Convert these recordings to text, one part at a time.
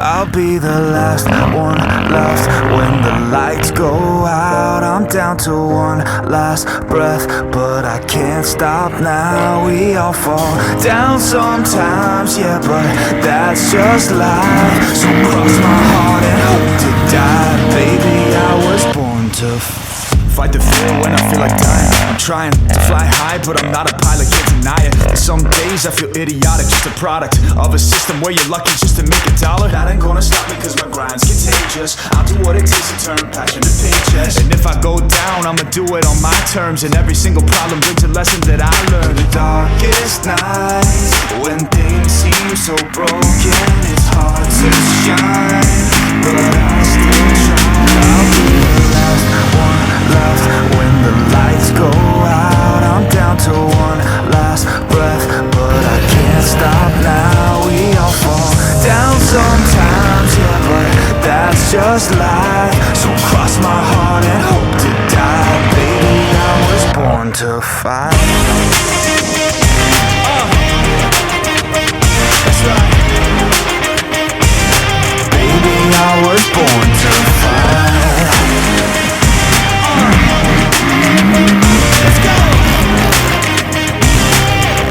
I'll be the last one left when the lights go out. I'm down to one last breath, but I can't stop now. We all fall down sometimes, yeah, but that's just life. So cross my heart and hope to die. Baby, I was born to fight the fear when I feel like dying. I'm trying to fly high, but I'm not a pilot, can't deny it. And some days I feel idiotic, just a product of a system where you're lucky just to make $1. That ain't gonna stop me cause my grind's contagious. I'll do what it takes to turn passion to paychecks. And if I go down, I'ma do it on my terms. And every single problem brings a lesson that I learned. The darkest nights, when things seem so broken, it's hard to shine, but I still try. I'll be the last one left when the lights go out. I'm down to one last breath, but I can't stop now. We all fall down sometimes, yeah, but that's just life. So cross my heart and hope to die. Baby, I was born to fight. That's right. Baby, I was born to fight. Let's go!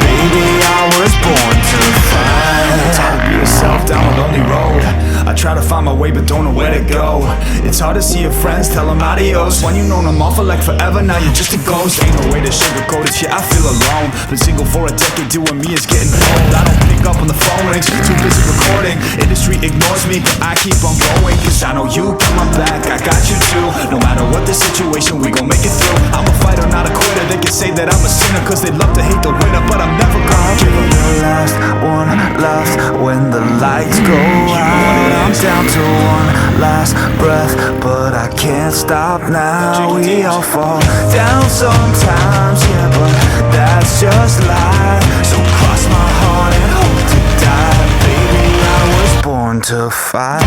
Baby, I was born to fight. It's hard to be yourself down a lonely road. I try to find my way but don't know where to go. It's hard to see your friends, tell them adios. When you known them all for like forever, now you're just a ghost. Ain't no way to sugarcoat it, yeah, I feel alone. Been single for a decade, doing me is getting old. I don't pick up when the phone rings, too busy recording. Industry ignores me, but I keep on going. Cause I know you got my back, I got you too. No matter what the situation, we gon' make it through. I'm a fighter, not a quitter. They can say that I'm a sinner cause they love to hate the winner, but I'm never gonna give up. The last one left when the lights go out. I'm down to one last breath, but I can't stop now. We all fall down sometimes, yeah, but that's just life. So cross my heart and hope to die. Baby, I was born to fight.